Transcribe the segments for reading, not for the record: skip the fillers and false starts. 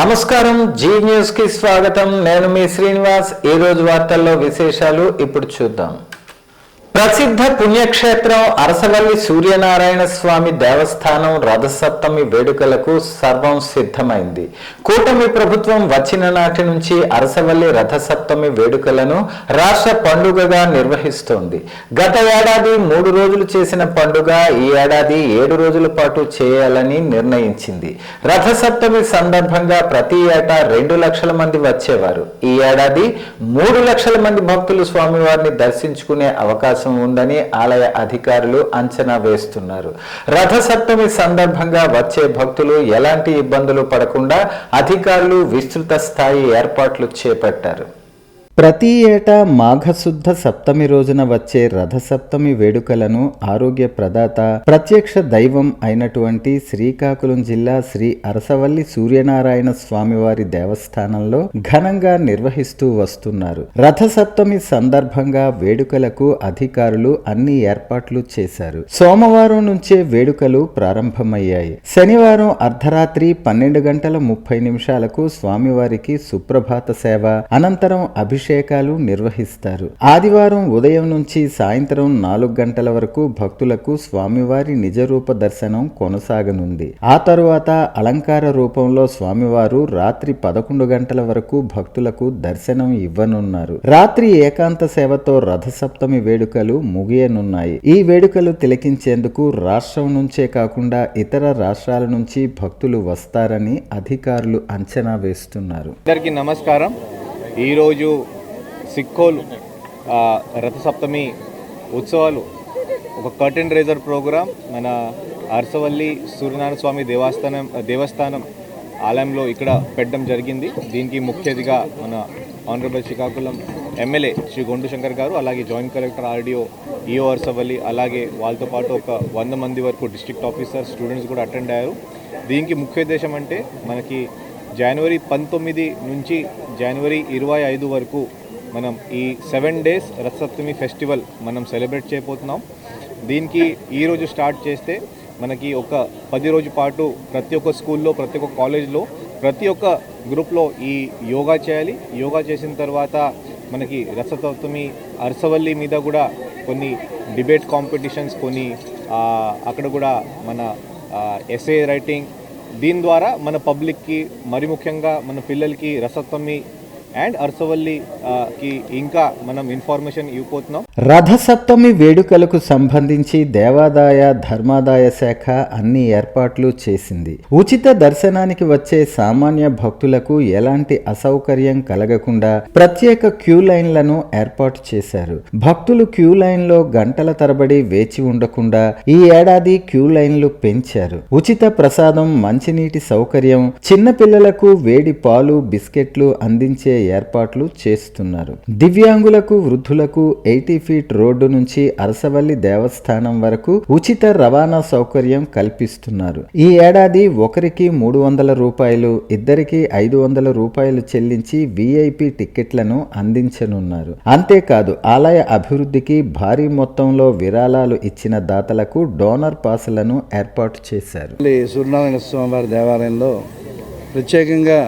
నమస్కారం, G news కి స్వాగతం. నేను మీ శ్రీనివాస్. ఈ రోజు వార్తల్లో విశేషాలు ఇప్పుడు చూద్దాం. ప్రసిద్ధ పుణ్యక్షేత్రం అరసవల్లి సూర్యనారాయణ స్వామి దేవస్థానం రథసప్తమి వేడుకలకు సర్వం సిద్ధమైంది. కూటమి ప్రభుత్వం వచ్చిన నాటి నుంచి అరసవల్లి రథసప్తమి వేడుకలను రాష్ట్ర పండుగగా నిర్వహిస్తోంది. గత ఏడాది 3 రోజులు చేసిన పండుగ ఈ ఏడాది 7 రోజుల పాటు చేయాలని నిర్ణయించింది. రథసప్తమి సందర్భంగా ప్రతి ఏటా 2 లక్షల మంది వచ్చేవారు. ఈ ఏడాది 3 లక్షల మంది భక్తులు స్వామివారిని దర్శించుకునే అవకాశం ఉందని ఆలయ అధికారులు అంచనా వేస్తున్నారు. రథసప్తమి సందర్భంగా వచ్చే భక్తులు ఎలాంటి ఇబ్బందులు పడకుండా అధికారులు విస్తృత స్థాయి ఏర్పాట్లు చేపట్టారు. ప్రతి ఏటా మాఘశుద్ధ సప్తమి రోజున వచ్చే రథసప్తమి వేడుకలను ఆరోగ్య ప్రదాత ప్రత్యక్ష దైవం అయినటువంటి శ్రీకాకుళం జిల్లా శ్రీ అరసవల్లి సూర్యనారాయణ స్వామివారి దేవస్థానంలో ఘనంగా నిర్వహిస్తూ వస్తున్నారు. రథసప్తమి సందర్భంగా వేడుకలకు అధికారులు అన్ని ఏర్పాట్లు చేశారు. సోమవారం నుంచే వేడుకలు ప్రారంభమయ్యాయి. శనివారం అర్ధరాత్రి 12:30 స్వామివారికి సుప్రభాత సేవ అనంతరం అభిషేకాలు నిర్వహిస్తారు. ఆదివారం ఉదయం నుంచి సాయంత్రం 4 గంటల వరకు భక్తులకు స్వామివారి నిజరూప దర్శనం కొనసాగనుంది. ఆ తరువాత అలంకార రూపంలో స్వామివారు రాత్రి 11 గంటల వరకు భక్తులకు దర్శనం ఇవ్వనున్నారు. రాత్రి ఏకాంత సేవతో రథసప్తమి వేడుకలు ముగియనున్నాయి. ఈ వేడుకలు తిలకించేందుకు రాష్ట్రం నుంచే కాకుండా ఇతర రాష్ట్రాల నుంచి భక్తులు వస్తారని అధికారులు అంచనా వేస్తున్నారు. అందరికీ నమస్కారం. ఈరోజు సిక్కోలు రథసప్తమి ఉత్సవాలు ఒక కర్టెన్ రేజర్ ప్రోగ్రాం మన అరసవల్లి సూర్యనారాయణ స్వామి దేవస్థానం ఆలయంలో ఇక్కడ పెట్టడం జరిగింది. దీనికి ముఖ్య అతిథిగా మన ఆనరబుల్ శ్రీకాకుళం ఎమ్మెల్యే శ్రీ గొండు శంకర్ గారు, అలాగే joint collector RDO EO Arasavalli, అలాగే వాళ్ళతో పాటు ఒక 100 మంది వరకు డిస్ట్రిక్ట్ ఆఫీసర్స్ స్టూడెంట్స్ కూడా అటెండ్ అయ్యారు. దీనికి ముఖ్య ఉద్దేశం అంటే మనకి జనవరి 19 నుంచి జనవరి 25 వరకు మనం ఈ 7 days రథసప్తమి ఫెస్టివల్ మనం సెలబ్రేట్ చేయబోతున్నాం. దీనికి ఈరోజు స్టార్ట్ చేస్తే మనకి ఒక 10 రోజుల పాటు ప్రతి ఒక్క స్కూల్లో, ప్రతి ఒక్క కాలేజ్లో, ప్రతి ఒక్క గ్రూప్లో ఈ యోగా చేయాలి. యోగా చేసిన తర్వాత మనకి రథసప్తమి అరసవల్లి మీద కూడా కొన్ని డిబేట్ కాంపిటీషన్స్, కొన్ని అక్కడ కూడా మన ఎస్ఏ రైటింగ్, దీని ద్వారా మన పబ్లిక్కి, మరి ముఖ్యంగా మన పిల్లలకి రథసప్తమి అండ్ అరసవల్లికి ఇంకా మనం ఇన్ఫర్మేషన్ ఇవ్వబోతున్నాం. రథసప్తమి వేడుకలకు సంబంధించి దేవాదాయ ధర్మాదాయ శాఖ అన్ని ఏర్పాట్లు చేసింది. ఉచిత దర్శనానికి వచ్చే సామాన్య భక్తులకు ఎలాంటి అసౌకర్యం కలగకుండా ప్రత్యేక క్యూ లైన్లను ఏర్పాటు చేశారు. భక్తులు క్యూ లైన్లో గంటల తరబడి వేచి ఉండకుండా ఈ ఏడాది క్యూ లైన్లు పెంచారు. ఉచిత ప్రసాదం, మంచినీటి సౌకర్యం, చిన్న పిల్లలకు వేడి పాలు, బిస్కెట్లు అందించే ఏర్పాట్లు చేస్తున్నారు. దివ్యాంగులకు, వృద్ధులకు 80 ఫీట్ రోడ్డు నుంచి అరసవల్లి దేవస్థానం వరకు ఉచిత రవాణా సౌకర్యం కల్పిస్తున్నారు. ఈ ఏడాది ఒకరికి 300 రూపాయలు, ఇద్దరికి 500 రూపాయలు చెల్లించి విఐపి టికెట్లను అందించనున్నారు. అంతేకాదు ఆలయ అభివృద్ధికి భారీ మొత్తంలో విరాళాలు ఇచ్చిన దాతలకు డోనర్ పాసులను ఏర్పాటు చేశారు. సూర్యనారాయణ స్వామివారి దేవాలయంలో ప్రత్యేకంగా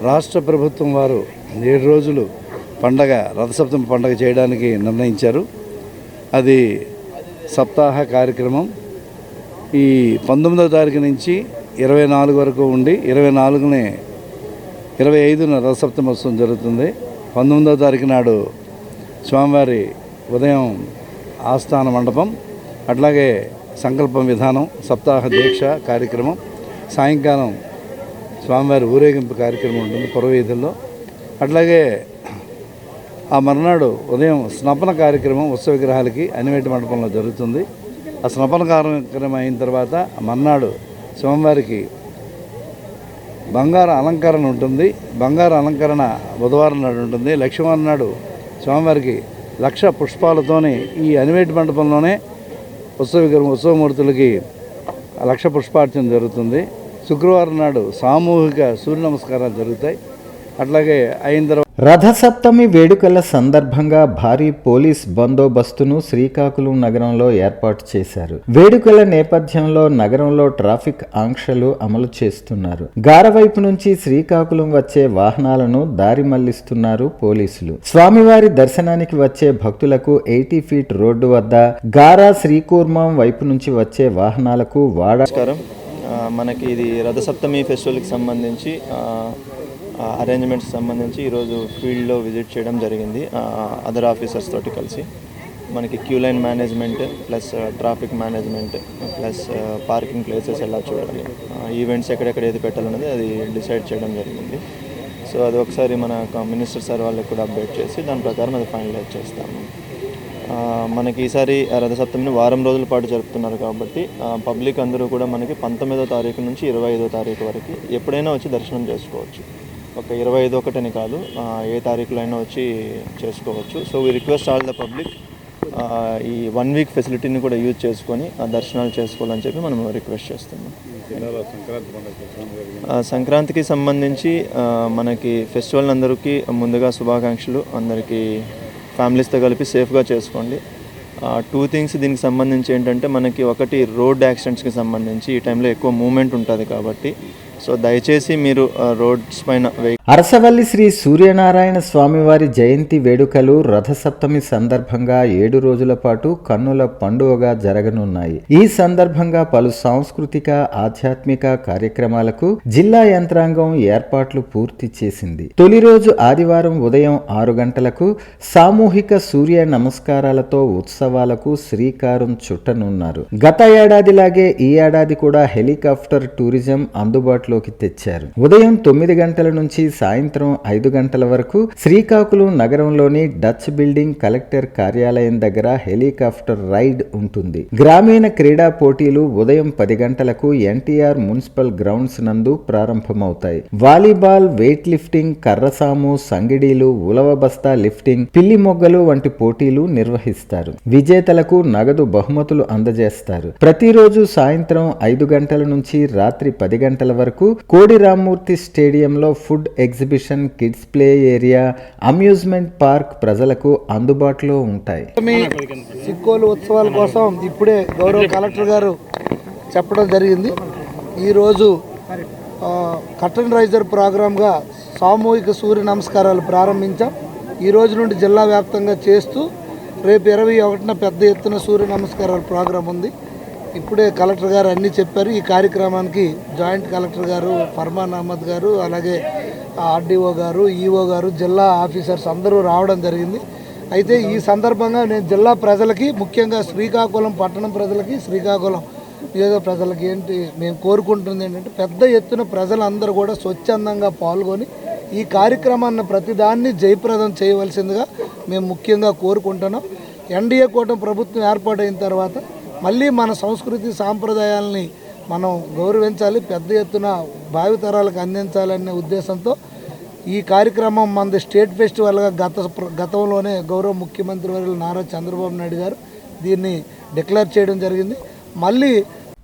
రాష్ట్ర ప్రభుత్వం వారు 7 రోజులు పండగ, రథసప్తమి పండగ చేయడానికి నిర్ణయించారు. అది సప్తాహ కార్యక్రమం. ఈ 19వ తారీఖు నుంచి 24 వరకు ఉండి 25న రథసప్తమి ఉత్సవం జరుగుతుంది. 19వ తారీఖు నాడు స్వామివారి ఉదయం ఆస్థాన మండపం, అట్లాగే సంకల్పం విధానం, సప్తాహ దీక్ష కార్యక్రమం, సాయంకాలం స్వామివారి ఊరేగింపు కార్యక్రమం ఉంటుంది పురవీధుల్లో. అట్లాగే ఆ మర్నాడు ఉదయం స్నపన కార్యక్రమం ఉత్సవ విగ్రహాలకి అనివేటి మండపంలో జరుగుతుంది. ఆ స్నపన కార్యక్రమం అయిన తర్వాత మర్నాడు స్వామివారికి బంగారు అలంకరణ ఉంటుంది. బంగారు అలంకరణ బుధవారం నాడు ఉంటుంది. లక్ష్మీవారం నాడు స్వామివారికి 1,00,000 పుష్పాలతోనే ఈ అనివేటి మండపంలోనే ఉత్సవమూర్తులకి 1,00,000 పుష్పార్చన జరుగుతుంది. శుక్రవారం నాడు సామూహిక సూర్య నమస్కారాలు జరుగుతాయి. అట్లాగే అయిన తర్వాత రథసప్తమి వేడుకల సందర్భంగా భారీ పోలీస్ బందోబస్తును శ్రీకాకుళం నగరంలో ఏర్పాటు చేశారు. వేడుకల నేపథ్యంలో నగరంలో ట్రాఫిక్ ఆంక్షలు అమలు చేస్తున్నారు. గారవైపు నుంచి శ్రీకాకుళం వచ్చే వాహనాలను దారి మళ్లిస్తున్నారు పోలీసులు. స్వామివారి దర్శనానికి వచ్చే భక్తులకు 80 ఫీట్ రోడ్డు వద్ద, గారా శ్రీకూర్మం వైపు నుంచి వచ్చే వాహనాలకు నమస్కారం. మనకి ఇది రథసప్తమి ఫెస్టివల్కి సంబంధించి అరేంజ్మెంట్స్ సంబంధించి ఈరోజు ఫీల్డ్లో విజిట్ చేయడం జరిగింది అదర్ ఆఫీసర్స్ తోటి కలిసి. మనకి queue line management plus traffic management plus parking places ఎలా చూడాలి, ఈవెంట్స్ ఎక్కడెక్కడ ఏది పెట్టాలనేది అది డిసైడ్ చేయడం జరిగింది. సో అది ఒకసారి మన మినిస్టర్ సార్ వాళ్ళకి కూడా అప్డేట్ చేసి దాని ప్రకారం అది ఫైనలైజ్ చేస్తాము. మనకి ఈసారి రథసప్తమిని వారం రోజుల పాటు జరుపుతున్నారు కాబట్టి పబ్లిక్ అందరూ కూడా మనకి 19వ తారీఖు నుంచి 25వ తారీఖు వరకు ఎప్పుడైనా వచ్చి దర్శనం చేసుకోవచ్చు. ఒక 25 ఒకటని కాదు, ఏ తారీఖులో అయినా వచ్చి చేసుకోవచ్చు. So we request all the public ఈ 1 వీక్ ఫెసిలిటీని కూడా యూజ్ చేసుకొని ఆ దర్శనాలు చేసుకోవాలని చెప్పి మనం రిక్వెస్ట్ చేస్తున్నాం. సంక్రాంతికి సంబంధించి మనకి ఫెస్టివల్ అందరికీ ముందుగా శుభాకాంక్షలు. అందరికీ ఫ్యామిలీస్తో కలిపి సేఫ్గా చేసుకోండి. 2 థింగ్స్ దీనికి సంబంధించి ఏంటంటే, మనకి ఒకటి రోడ్ యాక్సిడెంట్స్కి సంబంధించి ఈ టైంలో ఎక్కువ మూమెంట్ ఉంటుంది కాబట్టి సో దయచేసి మీరు రోడ్స్ పైన అరసవల్లి శ్రీ సూర్యనారాయణ స్వామివారి జయంతి వేడుకలు రథసప్తమి సందర్భంగా 7 రోజుల పాటు కన్నుల పండుగగా జరగనున్నాయి. ఈ సందర్భంగా పలు సాంస్కృతిక ఆధ్యాత్మిక కార్యక్రమాలకు జిల్లా యంత్రాంగం ఏర్పాట్లు పూర్తి చేసింది. తొలి రోజు ఆదివారం ఉదయం 6 గంటలకు సామూహిక సూర్య నమస్కారాలతో ఉత్సవాలకు శ్రీకారం చుట్టనున్నారు. గత ఏడాదిలాగే ఈ ఏడాది కూడా హెలికాప్టర్ టూరిజం అందుబాటులోకి తెచ్చారు. ఉదయం 9 గంటల నుంచి సాయంత్రం 5 గంటల వరకు శ్రీకాకుళం నగరంలోని డచ్ బిల్డింగ్ కలెక్టర్ కార్యాలయం దగ్గర హెలికాప్టర్ రైడ్ ఉంటుంది. గ్రామీణ క్రీడా పోటీలు ఉదయం 10 గంటలకు ఎన్టీఆర్ మున్సిపల్ గ్రౌండ్స్ నందు ప్రారంభమవుతాయి. వాలీబాల్, వెయిట్ లిఫ్టింగ్, కర్రసాము, సంగిడీలు, ఉలవ బస్తా లిఫ్టింగ్, పిల్లి మొగ్గలు వంటి పోటీలు నిర్వహిస్తారు. విజేతలకు నగదు బహుమతులు అందజేస్తారు. ప్రతిరోజు సాయంత్రం 5 గంటల నుంచి రాత్రి 10 గంటల వరకు కోడి రామ్మూర్తి స్టేడియంలో food exhibition, kids play area, amusement park ప్రజలకు అందుబాటులో ఉంటాయి. సిక్కోలు ఉత్సవాల కోసం ఇప్పుడే గౌరవ కలెక్టర్ గారు చెప్పడం జరిగింది. ఈరోజు కర్టన్ రైజర్ ప్రోగ్రామ్గా సామూహిక సూర్య నమస్కారాలు ప్రారంభించాం. ఈ రోజు నుండి జిల్లా వ్యాప్తంగా చేస్తూ రేపు 21న పెద్ద ఎత్తున సూర్య నమస్కారాల ప్రోగ్రాం ఉంది. ఇప్పుడే కలెక్టర్ గారు అన్నీ చెప్పారు. ఈ కార్యక్రమానికి జాయింట్ కలెక్టర్ గారు, ఫర్మాన్ అహ్మద్ గారు, అలాగే ఆర్డీఓ గారు, ఈఓ గారు, జిల్లా ఆఫీసర్స్ అందరూ రావడం జరిగింది. అయితే ఈ సందర్భంగా నేను జిల్లా ప్రజలకి, ముఖ్యంగా శ్రీకాకుళం పట్టణం ప్రజలకి, శ్రీకాకుళం నియోజక ప్రజలకి మేము కోరుకుంటుంది ఏంటంటే, పెద్ద ఎత్తున ప్రజలందరూ కూడా స్వచ్ఛందంగా పాల్గొని ఈ కార్యక్రమాన్ని ప్రతిదాన్ని జయప్రదం చేయవలసిందిగా మేము ముఖ్యంగా కోరుకుంటున్నాం. ఎన్డీఏ కూటమి ప్రభుత్వం ఏర్పాటైన తర్వాత మళ్ళీ మన సంస్కృతి సాంప్రదాయాలని మనం గౌరవించాలి, పెద్ద ఎత్తున భావితరాలకు అందించాలనే ఉద్దేశంతో ఈ కార్యక్రమం మనది స్టేట్ ఫెస్టివల్గా గతంలోనే గౌరవ ముఖ్యమంత్రి వర్యులు నారా చంద్రబాబు నాయుడు గారు దీన్ని డిక్లేర్ చేయడం జరిగింది. మళ్ళీ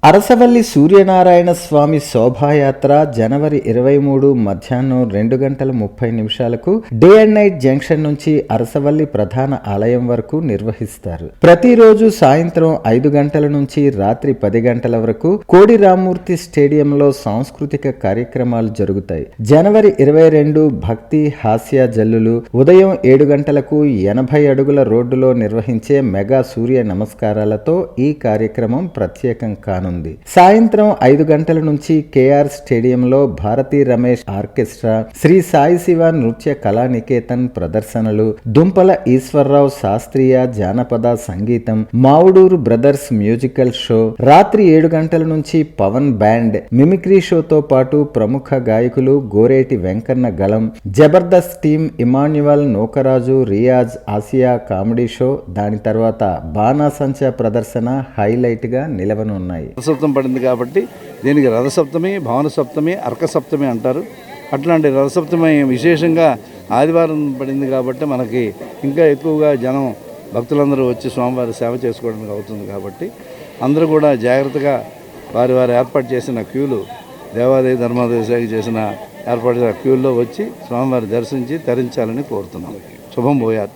అరసవల్లి సూర్యనారాయణ స్వామి శోభాయాత్ర జనవరి 23 మధ్యాహ్నం 2:30 డే అండ్ నైట్ జంక్షన్ నుంచి అరసవల్లి ప్రధాన ఆలయం వరకు నిర్వహిస్తారు. ప్రతిరోజు సాయంత్రం 5 గంటల నుంచి రాత్రి 10 గంటల వరకు కోడి రామ్మూర్తి స్టేడియంలో సాంస్కృతిక కార్యక్రమాలు జరుగుతాయి. జనవరి 22 భక్తి హాస్య జల్లులు, ఉదయం 7 గంటలకు 80 అడుగుల రోడ్డులో నిర్వహించే మెగా సూర్య నమస్కారాలతో ఈ కార్యక్రమం ప్రత్యేకం కానుంది. సాయంత్రం 5 గంటల నుంచి కేఆర్ స్టేడియంలో భారతీ రమేష్ ఆర్కెస్ట్రా, శ్రీ సాయి శివ నృత్య కళానికేతన్ ప్రదర్శనలు, దుంపల ఈశ్వరరావు శాస్త్రీయ జానపద సంగీతం, మావుడూరు బ్రదర్స్ మ్యూజికల్ షో, రాత్రి 7 గంటల నుంచి పవన్ బ్యాండ్ మిమిక్రీ షోతో పాటు ప్రముఖ గాయకులు గోరేటి వెంకన్న గళం, Jabardasth team, Emmanuel, Nookaraju, Riyaz, Asia comedy show, దాని తర్వాత బాణాసంచా ప్రదర్శన హైలైట్ గా నిలవనున్నాయి. రథసప్తమి పడింది కాబట్టి దీనికి రథసప్తమి, భవన సప్తమి, అర్క సప్తమి అంటారు. అట్లాంటి రథసప్తమి విశేషంగా ఆదివారం పడింది కాబట్టి మనకి ఇంకా ఎక్కువగా జనం భక్తులందరూ వచ్చి స్వామివారి సేవ చేసుకోవడానికి అవుతుంది. కాబట్టి అందరూ కూడా జాగ్రత్తగా వారి ఏర్పాటు చేసిన క్యూలు, దేవాదాయ ధర్మాదాయ శాఖ చేసిన ఏర్పాటు చేసిన క్యూల్లో వచ్చి స్వామివారి దర్శించి తరించాలని కోరుతున్నాం. శుభం భూయాత్.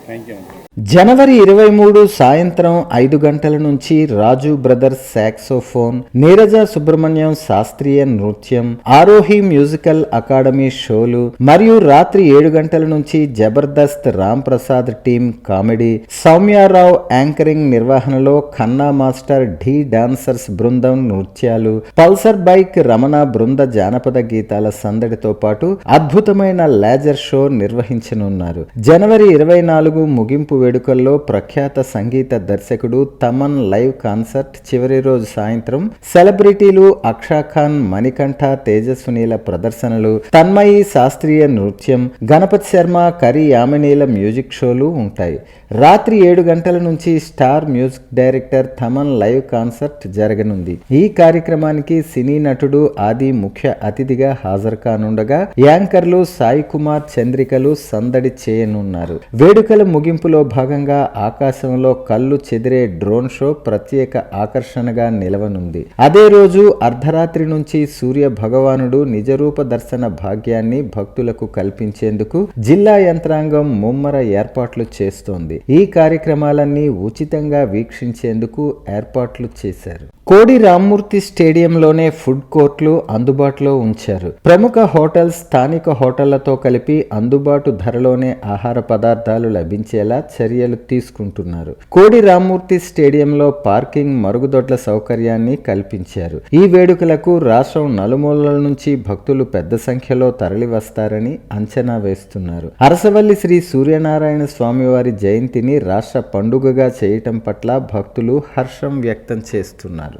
జనవరి 23 సాయంత్రం 5 గంటల నుంచి రాజు బ్రదర్స్ సాక్సోఫోన్, నీరజ సుబ్రహ్మణ్యం శాస్త్రీయ నృత్యం, ఆరోహి మ్యూజికల్ అకాడమీ షోలు మరియు రాత్రి 7 గంటల నుంచి Jabardasth Ram Prasad team comedy, Soumya Rao anchoring నిర్వహణలో ఖన్నా మాస్టర్ ఢీ డాన్సర్స్ బృందం నృత్యాలు, పల్సర్ బైక్ రమణ బృంద జానపద గీతాల సందడితో పాటు అద్భుతమైన లేజర్ షో నిర్వహించనున్నారు. జనవరి 24 ముగింపు వేడుకల్లో ప్రఖ్యాత సంగీత దర్శకుడు తమన్ లైవ్ కాన్సర్ట్, చివరి రోజు సాయంత్రం సెలబ్రిటీలు అక్షా ఖాన్, మణికంఠ, తేజస్వినీల ప్రదర్శనలు, తన్మయి శాస్త్రీయ నృత్యం, గణపతి శర్మ, కరి యామినీల మ్యూజిక్ షోలు ఉంటాయి. రాత్రి 7 గంటల నుంచి star music director Thaman live concert జరగనుంది. ఈ కార్యక్రమానికి సినీ నటుడు ఆది ముఖ్య అతిథిగా హాజరు కానుండగా యాంకర్లు సాయి కుమార్, చంద్రికలు సందడి చేయనున్నారు. వేడుకల ముగింపులో భాగంగా ఆకాశంలో కళ్ళు చెదిరే డ్రోన్ షో ప్రత్యేక ఆకర్షణగా నిలవనుంది. అదే రోజు అర్ధరాత్రి నుంచి సూర్య భగవానుడు నిజరూప దర్శన భాగ్యాన్ని భక్తులకు కల్పించేందుకు జిల్లా యంత్రాంగం ముమ్మర ఏర్పాట్లు చేస్తోంది. ఈ కార్యక్రమాలన్నీ ఉచితంగా వీక్షించేందుకు ఏర్పాట్లు చేశారు. కోడి రామ్మూర్తి స్టేడియంలోనే ఫుడ్ కోర్టులు అందుబాటులో ఉంచారు. ప్రముఖ హోటల్స్, స్థానిక హోటళ్లతో కలిపి అందుబాటు ధరలోనే ఆహార పదార్థాలు లభించేలా చర్యలు తీసుకుంటున్నారు. కోడి రామ్మూర్తి స్టేడియంలో పార్కింగ్, మరుగుదొడ్ల సౌకర్యాన్ని కల్పించారు. ఈ వేడుకలకు రాష్ట్రం నలుమూలల నుంచి భక్తులు పెద్ద సంఖ్యలో తరలి వస్తారని అంచనా వేస్తున్నారు. అరసవల్లి శ్రీ సూర్యనారాయణ స్వామివారి జయంతిని రాష్ట్ర పండుగగా చేయటం పట్ల భక్తులు హర్షం వ్యక్తం చేస్తున్నారు.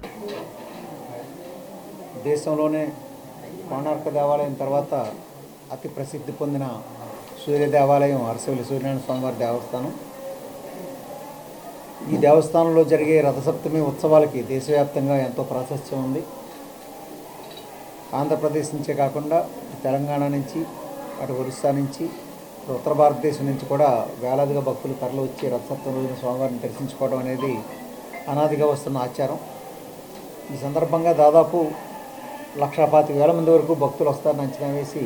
దేశంలోనే కోణార్క దేవాలయం తర్వాత అతి ప్రసిద్ధి పొందిన సూర్య దేవాలయం అరసవల్లి సూర్యనారాయణ స్వామివారి దేవస్థానం. ఈ దేవస్థానంలో జరిగే రథసప్తమి ఉత్సవాలకి దేశవ్యాప్తంగా ఎంతో ప్రాశస్త్యం ఉంది. ఆంధ్రప్రదేశ్ నుంచే కాకుండా తెలంగాణ నుంచి, అటు ఒరిస్సా నుంచి, ఉత్తర భారతదేశం నుంచి కూడా వేలాదిగా భక్తులు తరలి వచ్చి రథసప్తమి రోజున స్వామివారిని దర్శించుకోవడం అనేది అనాదిగా వస్తున్న ఆచారం. ఈ సందర్భంగా దాదాపు 1,25,000 మంది వరకు భక్తులు వస్తారని అంచనా వేసి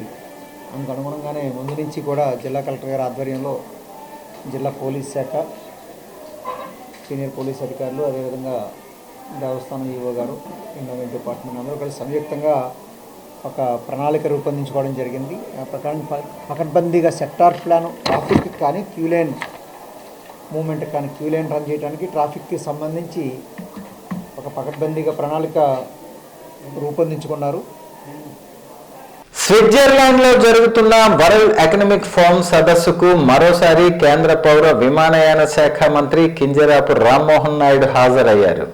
అందుకు అనుగుణంగానే ముందు నుంచి కూడా జిల్లా కలెక్టర్ గారి ఆధ్వర్యంలో జిల్లా పోలీస్ శాఖ, సీనియర్ పోలీస్ అధికారులు, అదేవిధంగా దేవస్థానం ఈవో గారు, ఎండోమెంట్ డిపార్ట్మెంట్ అందరూ కలిసి సంయుక్తంగా ఒక ప్రణాళిక రూపొందించుకోవడం జరిగింది. ఆ ప్రకారం పకడ్బందీగా సెక్టార్ ప్లాన్, ట్రాఫిక్ కానీ క్యూ లైన్ మూవ్మెంట్ కానీ క్యూ లైన్ రన్ చేయడానికి ట్రాఫిక్కి సంబంధించి ఒక పకడ్బందీగా ప్రణాళిక రూపొందించుకున్నారు. స్విట్జర్లాండ్ లో జరుగుతున్న వరల్డ్ ఎకనామిక్ ఫోరం సదస్సుకు మరోసారి కేంద్ర పౌర విమానయాన శాఖ మంత్రి కింజరాపు రామ్మోహన్ నాయుడు హాజరయ్యారు.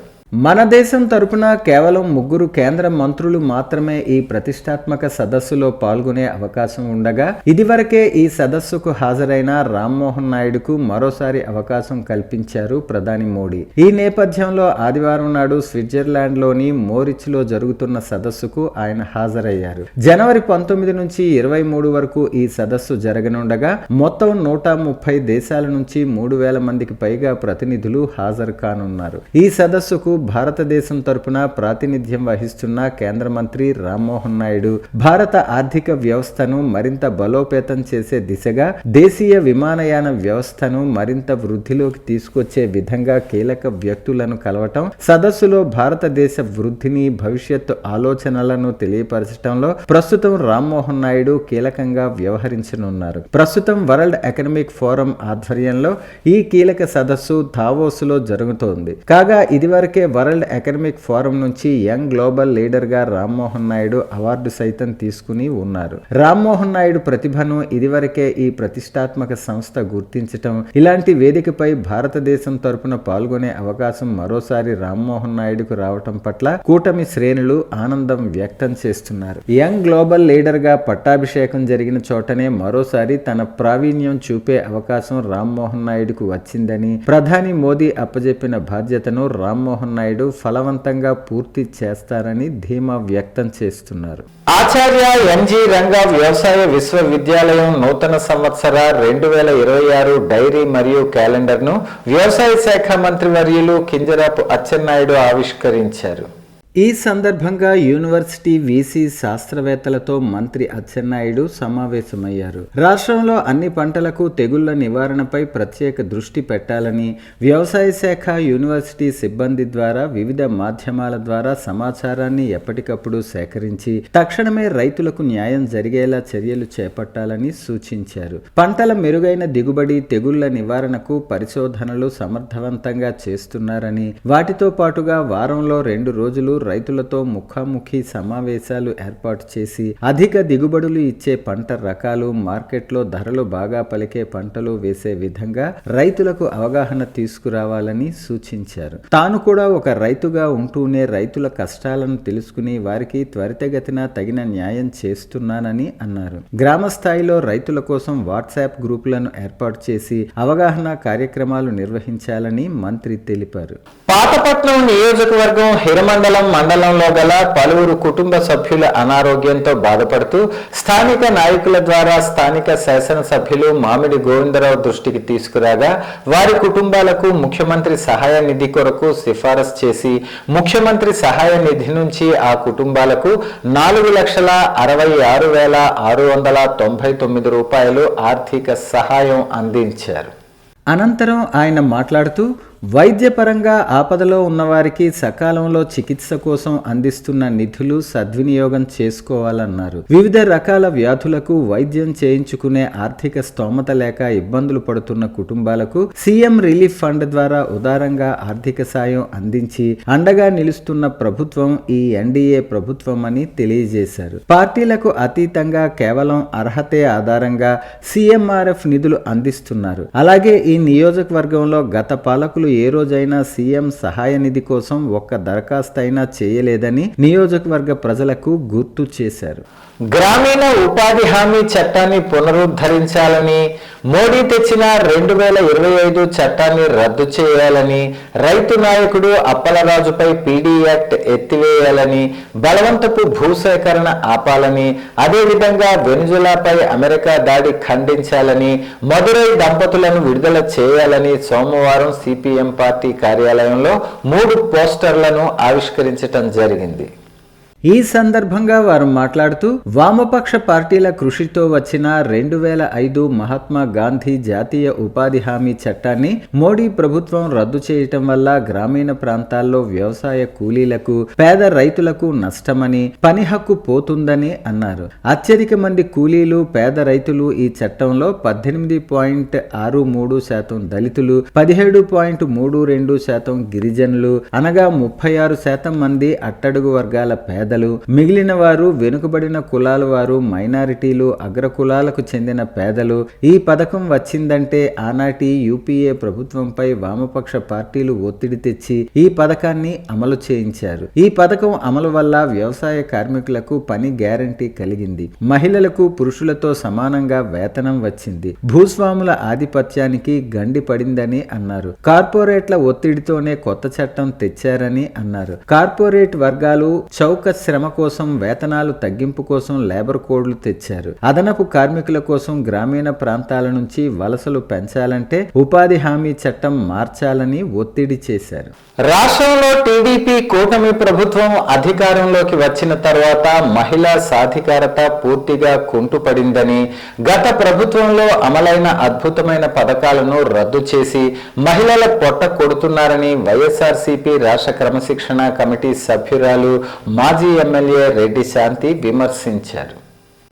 మన దేశం తరపున కేవలం 3 కేంద్ర మంత్రులు మాత్రమే ఈ ప్రతిష్టాత్మక సదస్సులో పాల్గొనే అవకాశం ఉండగా ఇదివరకే ఈ సదస్సుకు హాజరైన రామ్మోహన్ నాయుడుకు మరోసారి అవకాశం కల్పించారు ప్రధాని మోడీ. ఈ నేపథ్యంలో ఆదివారం నాడు స్విట్జర్లాండ్లోని మోరిచ్లో జరుగుతున్న సదస్సుకు ఆయన హాజరయ్యారు. జనవరి 19 నుంచి 23 వరకు ఈ సదస్సు జరగనుండగా మొత్తం 130 దేశాల నుంచి 3,000 మందికి పైగా ప్రతినిధులు హాజరు కానున్నారు. ఈ సదస్సుకు భారతదేశం తరపున ప్రాతినిధ్యం వహిస్తున్న కేంద్ర మంత్రి రామ్మోహన్ నాయుడు భారత ఆర్థిక వ్యవస్థను మరింత బలోపేతం చేసే దిశగా దేశీయ విమానయాన వ్యవస్థను మరింత వృద్ధిలోకి తీసుకొచ్చే విధంగా కీలక వ్యక్తులను కలవటం, సదస్సులో భారతదేశ వృద్ధిని, భవిష్యత్తు ఆలోచనలను తెలియపరచడంలో ప్రస్తుతం రామ్మోహన్ నాయుడు కీలకంగా వ్యవహరించనున్నారు. ప్రస్తుతం వరల్డ్ ఎకనామిక్ ఫోరం ఆధ్వర్యంలో ఈ కీలక సదస్సు దావోస్లో జరుగుతోంది. కాగా ఇదివరకే వరల్డ్ ఎకనామిక్ ఫోరం నుంచి యంగ్ గ్లోబల్ లీడర్గా రామ్మోహన్ నాయుడు అవార్డు సైతం తీసుకుని ఉన్నారు. రామ్మోహన్ నాయుడు ప్రతిభను ఇదివరకే ఈ ప్రతిష్టాత్మక సంస్థ గుర్తించటం, ఇలాంటి వేదికపై భారతదేశం తరపున పాల్గొనే అవకాశం మరోసారి రామ్మోహన్ నాయుడుకు రావటం పట్ల కూటమి శ్రేణులు ఆనందం వ్యక్తం చేస్తున్నారు. యంగ్ గ్లోబల్ లీడర్గా పట్టాభిషేకం జరిగిన చోటనే మరోసారి తన ప్రావీణ్యం చూపే అవకాశం రామ్మోహన్ నాయుడుకు వచ్చిందని, ప్రధాని మోదీ అప్పజెప్పిన బాధ్యతను రామ్మోహన్ నాయుడు ఫలవంతంగా పూర్తి చేస్తారని ధీమా వ్యక్తం చేస్తున్నారు. ఆచార్య ఎన్జి రంగా వ్యవసాయ విశ్వవిద్యాలయం నూతన సంవత్సర 2026 డైరీ మరియు క్యాలెండర్ను వ్యవసాయ శాఖ మంత్రి వర్యులు కింజరాపు అచ్చెన్నాయుడు ఆవిష్కరించారు. ఈ సందర్భంగా యూనివర్సిటీ వీసీ శాస్త్రవేత్తలతో మంత్రి అచ్చెన్నాయుడు సమావేశమయ్యారు. రాష్ట్రంలో అన్ని పంటలకు తెగుళ్ల నివారణపై ప్రత్యేక దృష్టి పెట్టాలని, వ్యవసాయ శాఖ యూనివర్సిటీ సిబ్బంది ద్వారా వివిధ మాధ్యమాల ద్వారా సమాచారాన్ని ఎప్పటికప్పుడు సేకరించి తక్షణమే రైతులకు న్యాయం జరిగేలా చర్యలు చేపట్టాలని సూచించారు. పంటల మెరుగైన దిగుబడి, తెగుళ్ల నివారణకు పరిశోధనలు సమర్థవంతంగా చేస్తున్నారని, వాటితో పాటుగా వారంలో 2 రోజులు రైతులతో ముఖాముఖి సమావేశాలు ఏర్పాటు చేసి అధిక దిగుబడులు ఇచ్చే పంట రకాలు, మార్కెట్లో ధరలు బాగా పలికే పంటలు వేసే విధంగా రైతులకు అవగాహన తీసుకురావాలని సూచించారు. తాను కూడా ఒక రైతుగా ఉంటూనే రైతుల కష్టాలను తెలుసుకుని వారికి త్వరితగతిన తగిన న్యాయం చేస్తున్నానని అన్నారు. గ్రామ స్థాయిలో రైతుల కోసం వాట్సాప్ గ్రూపులను ఏర్పాటు చేసి అవగాహన కార్యక్రమాలు నిర్వహించాలని మంత్రి తెలిపారు. పాతపట్నం నియోజకవర్గం హిరమండలం మండలంలో గల పలువురు కుటుంబ సభ్యుల అనారోగ్యంతో బాధపడుతూ స్థానిక నాయకుల ద్వారా స్థానిక శాసనసభ్యులు మామిడి గోవిందరావు దృష్టికి తీసుకురాగా వారి కుటుంబాలకు ముఖ్యమంత్రి సహాయ నిధి కొరకు సిఫారసు చేసి ముఖ్యమంత్రి సహాయ నిధి నుంచి ఆ కుటుంబాలకు 4,66,699 రూపాయలు ఆర్థిక సహాయం అందించారు. అనంతరం ఆయన మాట్లాడుతూ వైద్యపరంగా ఆపదలో ఉన్నవారికి సకాలంలో చికిత్స కోసం అందిస్తున్న నిధులు సద్వినియోగం చేసుకోవాలన్నారు. వివిధ రకాల వ్యాధులకు వైద్యం చేయించుకునే ఆర్థిక స్తోమత లేక ఇబ్బందులు పడుతున్న కుటుంబాలకు సీఎం రిలీఫ్ ఫండ్ ద్వారా ఉదారంగా ఆర్థిక సాయం అందించి అండగా నిలుస్తున్న ప్రభుత్వం ఈ ఎన్డీఏ ప్రభుత్వం అని తెలియజేశారు. పార్టీలకు అతీతంగా కేవలం అర్హతే ఆధారంగా సీఎంఆర్ఎఫ్ నిధులు అందిస్తున్నారు. అలాగే ఈ నియోజకవర్గంలో గత పాలకులు ఏ రోజైనా సీఎం సహాయ నిధి కోసం ఒక్క దరఖాస్తు అయినా చేయలేదని నియోజకవర్గ ప్రజలకు గుర్తు చేశారు. గ్రామీణ ఉపాధి హామీ చట్టాన్ని పునరుద్ధరించాలని, మోడీ తెచ్చిన 2025 చట్టాన్ని రద్దు చేయాలని, రైతు నాయకుడు అప్పలరాజుపై పీడీ యాక్ట్ ఎత్తివేయాలని, బలవంతపు భూసేకరణ ఆపాలని, అదేవిధంగా వెనుజులాపై అమెరికా దాడి ఖండించాలని, మదురై దంపతులను విడుదల చేయాలని సోమవారం సిపిఎం పార్టీ కార్యాలయంలో 3 పోస్టర్లను ఆవిష్కరించడం జరిగింది. ఈ సందర్భంగా వారు మాట్లాడుతూ వామపక్ష పార్టీల కృషితో వచ్చిన 2005 మహాత్మా గాంధీ జాతీయ ఉపాధి హామీ చట్టాన్ని మోడీ ప్రభుత్వం రద్దు చేయటం వల్ల గ్రామీణ ప్రాంతాల్లో వ్యవసాయ కూలీలకు, పేద రైతులకు నష్టమని, పని హక్కు పోతుందని అన్నారు. అత్యధిక మంది కూలీలు, పేద రైతులు ఈ చట్టంలో 18.63% దళితులు, 17.32% గిరిజనులు అనగా 36% మంది అట్టడుగు వర్గాల పేదలు, మిగిలిన వారు వెనుకబడిన కులాల వారు, మైనారిటీలు, అగ్రకులాలకు చెందిన పేదలు. ఈ పథకం వచ్చిందంటే ఆనాటి యూపీఏ ప్రభుత్వంపై వామపక్ష పార్టీలు ఒత్తిడి తెచ్చి ఈ పథకాన్ని అమలు చేయించారు. ఈ పథకం అమలు వల్ల వ్యవసాయ కార్మికులకు పని గ్యారంటీ కలిగింది. మహిళలకు పురుషులతో సమానంగా వేతనం వచ్చింది. భూస్వాముల ఆధిపత్యానికి గండి పడిందని అన్నారు. కార్పొరేట్ల ఒత్తిడితోనే కొత్త చట్టం తెచ్చారని అన్నారు. కార్పొరేట్ వర్గాలు చౌక శ్రమ కోసం, వేతనాలు తగ్గింపు కోసం లేబర్ కోడ్లు తెచ్చారు. అదనపు కార్మికుల కోసం గ్రామీణ ప్రాంతాల నుంచి వలసలు పెంచాలంటే ఉపాధి హామీ చట్టం మార్చాలని ఒత్తిడి చేశారు. రాష్ట్రంలో టీడీపీ కూటమి ప్రభుత్వం అధికారంలోకి వచ్చిన తర్వాత మహిళా సాధికారత పూర్తిగా కుంటుపడిందని, గత ప్రభుత్వంలో అమలైన అద్భుతమైన పథకాలను రద్దు చేసి మహిళల పొట్ట కొడుతున్నారని వైఎస్ఆర్సీపీ రాష్ట్ర క్రమశిక్షణ కమిటీ సభ్యురాలు, మాజీ ఎమ్మెల్యే రెడ్డి శాంతి విమర్శించారు.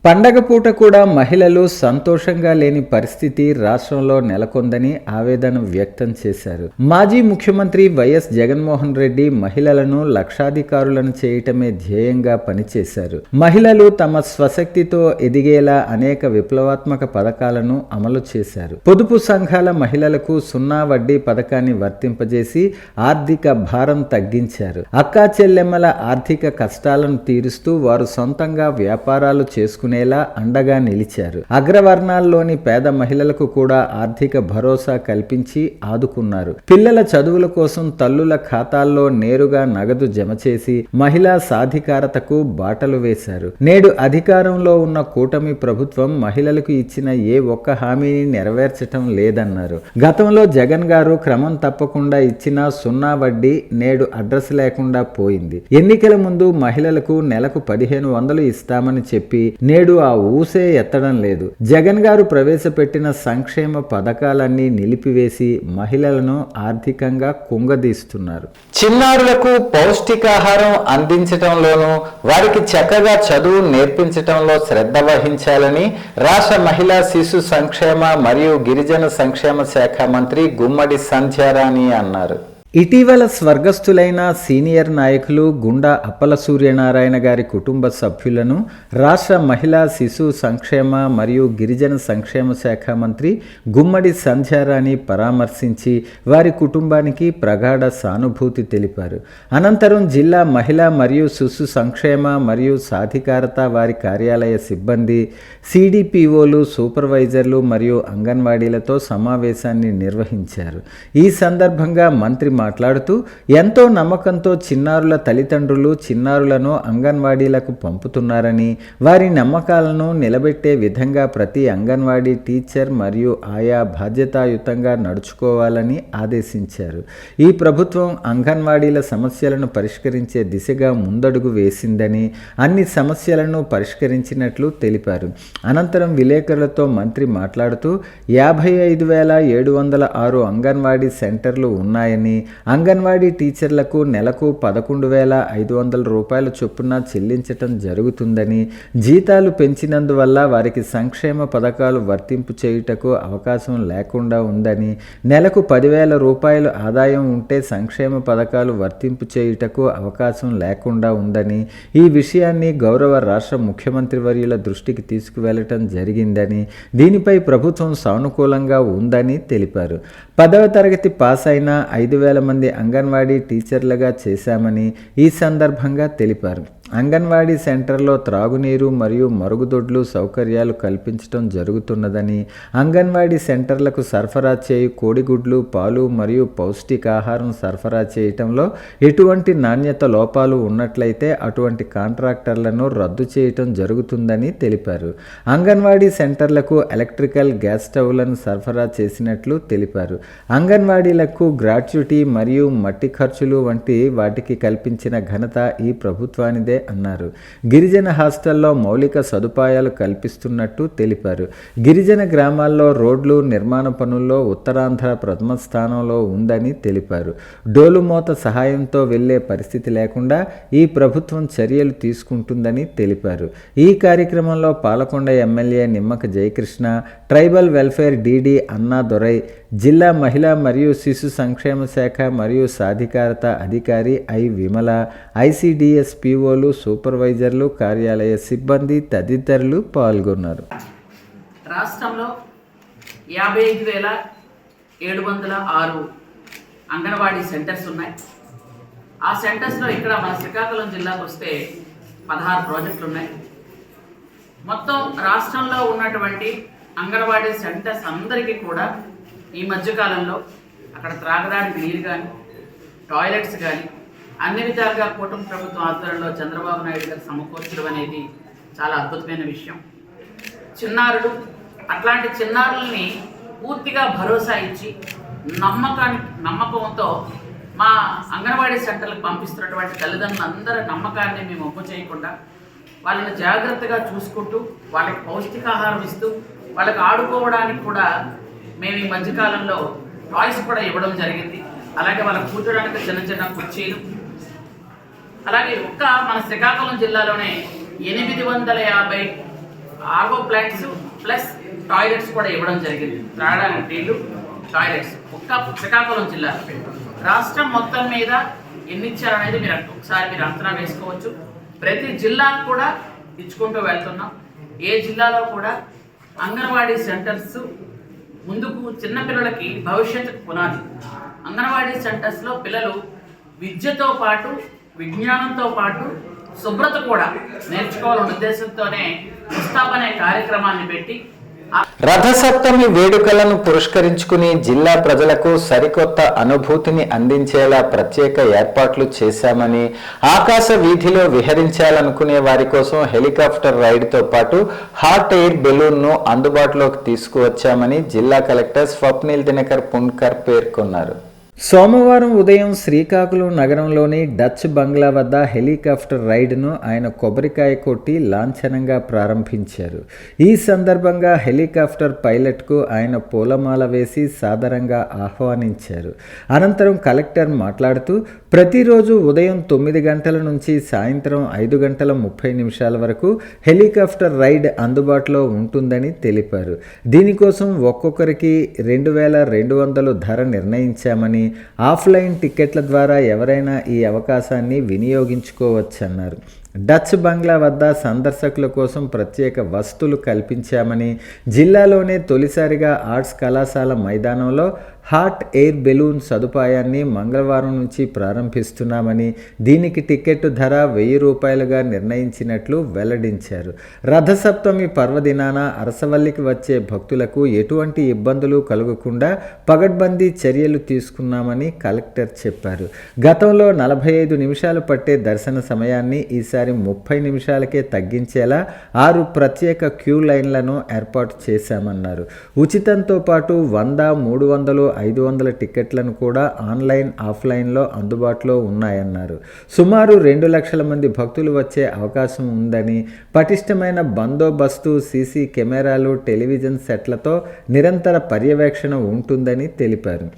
పండగ పూట కూడా మహిళలు సంతోషంగా లేని పరిస్థితి రాష్ట్రంలో నెలకొందని ఆవేదన వ్యక్తం చేశారు. మాజీ ముఖ్యమంత్రి వైఎస్ జగన్మోహన్ రెడ్డి మహిళలను లక్షాధికారులను చేయటమే ధ్యేయంగా పనిచేశారు. మహిళలు తమ స్వశక్తితో ఎదిగేలా అనేక విప్లవాత్మక పథకాలను అమలు చేశారు. పొదుపు సంఘాల మహిళలకు 0 వడ్డీ పథకాన్ని వర్తింపజేసి ఆర్థిక భారం తగ్గించారు. అక్కా చెల్లెమ్మల ఆర్థిక కష్టాలను తీరుస్తూ వారు సొంతంగా వ్యాపారాలు చేసుకునే జరుపుకునేలా అండగా నిలిచారు. అగ్రవర్ణాల్లోని పేద మహిళలకు కూడా ఆర్థిక భరోసా కల్పించి ఆదుకున్నారు. పిల్లల చదువుల కోసం తల్లుల ఖాతాల్లో నేరుగా నగదు జమ చేసి మహిళా సాధికారతకు బాటలు వేశారు. నేడు అధికారంలో ఉన్న కూటమి ప్రభుత్వం మహిళలకు ఇచ్చిన ఏ ఒక్క హామీని నెరవేర్చటం లేదన్నారు. గతంలో జగన్ గారు క్రమం తప్పకుండా ఇచ్చిన 0 వడ్డీ నేడు అడ్రస్ లేకుండా పోయింది. ఎన్నికల ముందు మహిళలకు నెలకు 1500 ఇస్తామని చెప్పి నేడు ఆ ఊసే ఎత్తడం లేదు. జగన్ గారు ప్రవేశపెట్టిన సంక్షేమ పథకాలన్నీ నిలిపివేసి మహిళలను ఆర్థికంగా కుంగదీస్తున్నారు. చిన్నారులకు పౌష్టికాహారం అందించటంలోనూ వారికి చక్కగా చదువు నేర్పించటంలో శ్రద్ధ వహించాలని రాష్ట్ర మహిళా శిశు సంక్షేమ మరియు గిరిజన సంక్షేమ శాఖ మంత్రి గుమ్మడి సంధ్యారాణి అన్నారు. ఇటీవల స్వర్గస్థులైన సీనియర్ నాయకులు గుండా అప్పల సూర్యనారాయణ గారి కుటుంబ సభ్యులను రాష్ట్ర మహిళా శిశు సంక్షేమ మరియు గిరిజన సంక్షేమ శాఖ మంత్రి గుమ్మడి సంధ్యారాణి పరామర్శించి వారి కుటుంబానికి ప్రగాఢ సానుభూతి తెలిపారు. అనంతరం జిల్లా మహిళా మరియు శిశు సంక్షేమ మరియు సాధికారత వారి కార్యాలయ సిబ్బంది, సిడిపిఓలు, సూపర్వైజర్లు మరియు అంగన్వాడీలతో సమావేశాన్ని నిర్వహించారు. ఈ సందర్భంగా మంత్రి మాట్లాడుతూ ఎంతో నమ్మకంతో చిన్నారుల తల్లిదండ్రులు చిన్నారులను అంగన్వాడీలకు పంపుతున్నారని, వారి నమ్మకాలను నిలబెట్టే విధంగా ప్రతి అంగన్వాడీ టీచర్ మరియు ఆయా బాధ్యతాయుతంగా నడుచుకోవాలని ఆదేశించారు. ఈ ప్రభుత్వం అంగన్వాడీల సమస్యలను పరిష్కరించే దిశగా ముందడుగు వేసిందని, అన్ని సమస్యలను పరిష్కరించినట్లు తెలిపారు. అనంతరం విలేకరులతో మంత్రి మాట్లాడుతూ 55,706 అంగన్వాడీ సెంటర్లు ఉన్నాయని, అంగన్వాడీ టీచర్లకు నెలకు 11,500 రూపాయల చొప్పున చెల్లించటం జరుగుతుందని, జీతాలు పెంచినందువల్ల వారికి సంక్షేమ పథకాలు వర్తింపు చేయుటకు అవకాశం లేకుండా ఉందని, నెలకు 10,000 రూపాయలు ఆదాయం ఉంటే సంక్షేమ పథకాలు వర్తింపు చేయుటకు అవకాశం లేకుండా ఉందని, ఈ విషయాన్ని గౌరవ రాష్ట్ర ముఖ్యమంత్రి వర్యుల దృష్టికి తీసుకువెళ్లటం జరిగిందని, దీనిపై ప్రభుత్వం సానుకూలంగా ఉందని తెలిపారు. 10వ తరగతి పాస్ అయిన 5,000 మంది అంగన్వాడీ టీచర్లుగా చేశామని ఈ సందర్భంగా తెలిపారు. అంగన్వాడీ సెంటర్లో త్రాగునీరు మరియు మరుగుదొడ్లు సౌకర్యాలు కల్పించడం జరుగుతున్నదని, అంగన్వాడీ సెంటర్లకు సరఫరా చేయు కోడిగుడ్లు, పాలు మరియు పౌష్టికాహారం సరఫరా చేయటంలో ఎటువంటి నాణ్యత లోపాలు ఉన్నట్లయితే అటువంటి కాంట్రాక్టర్లను రద్దు చేయటం జరుగుతుందని తెలిపారు. అంగన్వాడీ సెంటర్లకు ఎలక్ట్రికల్, గ్యాస్ స్టవ్లను సరఫరా చేసినట్లు తెలిపారు. అంగన్వాడీలకు గ్రాట్యుటీ మరియు మట్టి ఖర్చులు వంటి వాటికి కల్పించిన ఘనత ఈ ప్రభుత్వానిదే అన్నారు. గిరిజన హాస్టల్లో మౌలిక సదుపాయాలు కల్పిస్తున్నట్టు తెలిపారు. గిరిజన గ్రామాల్లో రోడ్లు నిర్మాణ పనుల్లో ఉత్తరాంధ్ర ప్రథమ స్థానంలో ఉందని తెలిపారు. డోలుమోత సహాయంతో వెళ్లే పరిస్థితి లేకుండా ఈ ప్రభుత్వం చర్యలు తీసుకుంటుందని తెలిపారు. ఈ కార్యక్రమంలో Palakonda MLA Nimmaka Jayakrishna, tribal welfare DD అన్నా దొరై, జిల్లా మహిళా మరియు శిశు సంక్షేమ శాఖ మరియు సాధికారత అధికారి ఐ విమల, ఐసిడిఎస్ పిఓలు, సూపర్వైజర్లు, కార్యాలయ సిబ్బంది తదితరులు పాల్గొన్నారు. రాష్ట్రంలో 55,706 అంగన్వాడీ సెంటర్స్ ఉన్నాయి. ఆ సెంటర్స్లో ఇక్కడ మన శ్రీకాకుళం జిల్లాకు వస్తే 16 ప్రాజెక్టులు ఉన్నాయి. మొత్తం రాష్ట్రంలో ఉన్నటువంటి అంగన్వాడీ సెంటర్స్ అందరికీ కూడా ఈ మధ్యకాలంలో అక్కడ త్రాగడానికి నీరు కానీ, టాయిలెట్స్ కానీ అన్ని విధాలుగా కూటమి ప్రభుత్వం ఆధ్వర్యంలో చంద్రబాబు నాయుడు గారు సమకూర్చడం అనేది చాలా అద్భుతమైన విషయం. చిన్నారులు, అట్లాంటి చిన్నారుల్ని పూర్తిగా భరోసా ఇచ్చి నమ్మకంతో మా అంగన్వాడీ సెంటర్లకు పంపిస్తున్నటువంటి తల్లిదండ్రులందరి నమ్మకాన్ని మేము ఒప్పు చేయకుండా వాళ్ళని జాగ్రత్తగా చూసుకుంటూ వాళ్ళకి పౌష్టికాహారం ఇస్తూ వాళ్ళకి ఆడుకోవడానికి కూడా మేము ఈ మధ్యకాలంలో టాయ్స్ కూడా ఇవ్వడం జరిగింది. అలాగే వాళ్ళకి కూర్చోడానికి చిన్న చిన్న కుర్చీలు, అలాగే మన శ్రీకాకుళం జిల్లాలోనే 850 ఆర్వో ప్లాంట్స్ ప్లస్ టాయిలెట్స్ కూడా ఇవ్వడం జరిగింది. త్రాగడానికి నీళ్లు, టాయిలెట్స్ శ్రీకాకుళం జిల్లా. రాష్ట్రం మొత్తం మీద ఎన్ని ఇచ్చారనేది మీరు అంచనా వేసుకోవచ్చు. ప్రతి జిల్లాకు కూడా ఇచ్చుకుంటూ వెళ్తున్నాం. ఏ జిల్లాలో కూడా అంగన్వాడీ సెంటర్స్ ముందుకు చిన్నపిల్లలకి భవిష్యత్తుకు పునాది. అంగన్వాడీ సెంటర్స్లో పిల్లలు విద్యతో పాటు, విజ్ఞానంతో పాటు శుభ్రత కూడా నేర్చుకోవాలనే ఉద్దేశంతోనే ముస్తాబ్ అనే కార్యక్రమాన్ని పెట్టి రథసప్తమి వేడుకలను పురస్కరించుకుని జిల్లా ప్రజలకు సరికొత్త అనుభూతిని అందించేలా ప్రత్యేక ఏర్పాట్లు చేశామని, ఆకాశ వీధిలో విహరించాలనుకునే వారి కోసం హెలికాప్టర్ రైడ్తో పాటు హాట్ ఎయిర్ బెలూన్ను అందుబాటులోకి తీసుకువచ్చామని జిల్లా కలెక్టర్ స్వప్నిల్ దినకర్ పున్కర్ పేర్కొన్నారు. సోమవారం ఉదయం శ్రీకాకుళం నగరంలోని డచ్ బంగ్లా వద్ద హెలికాప్టర్ రైడ్ను ఆయన కొబ్బరికాయ కొట్టి లాంఛనంగా ప్రారంభించారు. ఈ సందర్భంగా హెలికాప్టర్ పైలట్కు ఆయన పూలమాల వేసి సాదరంగా ఆహ్వానించారు. అనంతరం కలెక్టర్ మాట్లాడుతూ ప్రతిరోజు ఉదయం 9 గంటల నుంచి సాయంత్రం 5:30 వరకు హెలికాప్టర్ రైడ్ అందుబాటులో ఉంటుందని తెలిపారు. దీనికోసం ఒక్కొక్కరికి 2200 ధర నిర్ణయించామని, ఆఫ్లైన్ టికెట్ల ద్వారా ఎవరైనా ఈ అవకాశాన్ని వినియోగించుకోవచ్చన్నారు. డచ్ బంగ్లా వద్ద సందర్శకుల కోసం ప్రత్యేక వసతులు కల్పించామని, జిల్లాలోనే తొలిసారిగా ఆర్ట్స్ కళాశాల మైదానంలో హాట్ ఎయిర్ బెలూన్ సదుపాయాన్ని మంగళవారం నుంచి ప్రారంభిస్తున్నామని, దీనికి టికెట్ ధర 1000 రూపాయలుగా నిర్ణయించినట్లు వెల్లడించారు. రథసప్తమి పర్వదినాన అరసవల్లికి వచ్చే భక్తులకు ఎటువంటి ఇబ్బందులు కలగకుండా పగడ్బందీ చర్యలు తీసుకున్నామని కలెక్టర్ చెప్పారు. గతంలో 45 నిమిషాలు పట్టే దర్శన సమయాన్ని ఈసారి 30 నిమిషాలకే తగ్గించేలా 6 ప్రత్యేక క్యూ లైన్లను ఏర్పాటు చేశామన్నారు. ఉచితంతో పాటు 100, 300, 500 టికెట్లను కూడా ఆన్లైన్, ఆఫ్లైన్లో అందుబాటులో ఉన్నాయన్నారు. సుమారు 2 లక్షల మంది భక్తులు వచ్చే అవకాశం ఉందని, పటిష్టమైన బందోబస్తు, సీసీ కెమెరాలు, టెలివిజన్ సెట్లతో నిరంతర పర్యవేక్షణ ఉంటుందని తెలిపారు.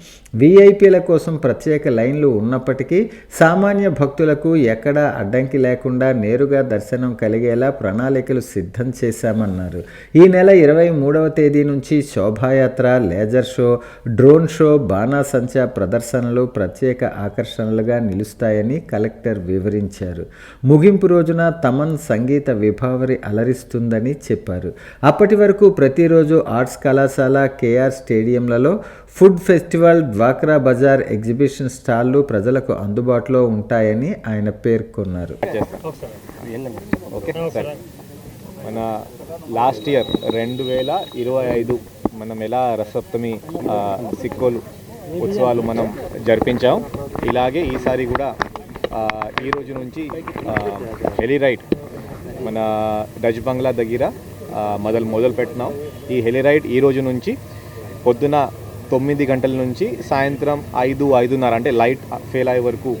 వీఐపీల కోసం ప్రత్యేక లైన్లు ఉన్నప్పటికీ సామాన్య భక్తులకు ఎక్కడా అడ్డంకి లేకుండా నేరుగా దర్శనం కలిగేలా ప్రణాళికలు సిద్ధం చేశామన్నారు. ఈ నెల 23వ తేదీ నుంచి శోభాయాత్ర, లేజర్ షో, డ్రోన్ షో, బాణాసంచా ప్రదర్శనలు ప్రత్యేక ఆకర్షణలుగా నిలుస్తాయని కలెక్టర్ వివరించారు. ముగింపు రోజున తమన్ సంగీత విభావరి అలరిస్తుందని చెప్పారు. అప్పటి వరకు ప్రతిరోజు ఆర్ట్స్ కళాశాల, కేఆర్ స్టేడియంలలో ఫుడ్ ఫెస్టివల్, డ్వాక్రా బజార్, ఎగ్జిబిషన్ స్టాళ్లు ప్రజలకు అందుబాటులో ఉంటాయని ఆయన పేర్కొన్నారు. మన లాస్ట్ ఇయర్ 2025 మనం ఎలా రథసప్తమి సిక్కోలు ఉత్సవాలు మనం జరిపించాం. ఇలాగే ఈసారి కూడా ఈ రోజు నుంచి హెలి రైడ్ మన డచ్ బంగ్లా దగ్గర మొదలు పెట్టినాం. ఈ హెలి రైడ్ ఈ రోజు నుంచి పొద్దున 9 గంటల నుంచి సాయంత్రం 5:30 అంటే లైట్ ఫెయిల్ అయ్యే వరకు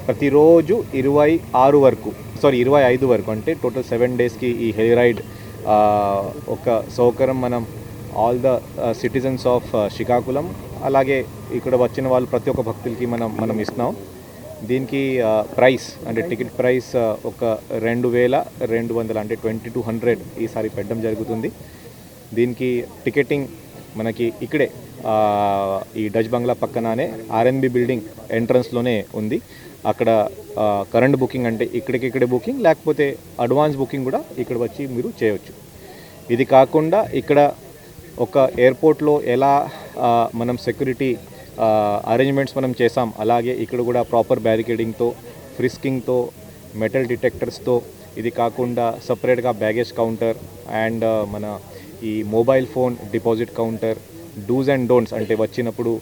ప్రతిరోజు 25 వరకు అంటే టోటల్ 7 డేస్కి ఈ హెలి రైడ్ ఒక సౌకర్యం మనం all the citizens of Srikakulam, అలాగే ఇక్కడ వచ్చిన వాళ్ళు ప్రతి ఒక్క భక్తులకి మనం ఇస్తున్నాం. దీనికి ప్రైస్ అంటే టికెట్ ప్రైస్ ఒక 2200 అంటే 2200 ఈసారి పెట్టడం జరుగుతుంది. దీనికి టికెటింగ్ మనకి ఇక్కడే ఈ డచ్ బంగ్లా పక్కననే ఆర్ఎన్బి బిల్డింగ్ ఎంట్రన్స్లోనే ఉంది. అక్కడ కరెంట్ బుకింగ్ అంటే ఇక్కడికిక్కడే బుకింగ్, లేకపోతే అడ్వాన్స్ బుకింగ్ కూడా ఇక్కడ వచ్చి మీరు చేయవచ్చు. ఇది కాకుండా ఇక్కడ ఒక ఎయిర్పోర్ట్లో ఎలా మనం సెక్యూరిటీ అరేంజ్మెంట్స్ మనం చేసాం, అలాగే ఇక్కడ కూడా ప్రాపర్ బ్యారికేడింగ్తో, ఫ్రిస్కింగ్తో, మెటల్ డిటెక్టర్స్తో, ఇది కాకుండా సపరేట్గా బ్యాగేజ్ కౌంటర్ అండ్ మన ఈ mobile phone deposit counter, do's and don'ts అంటే వచ్చినప్పుడు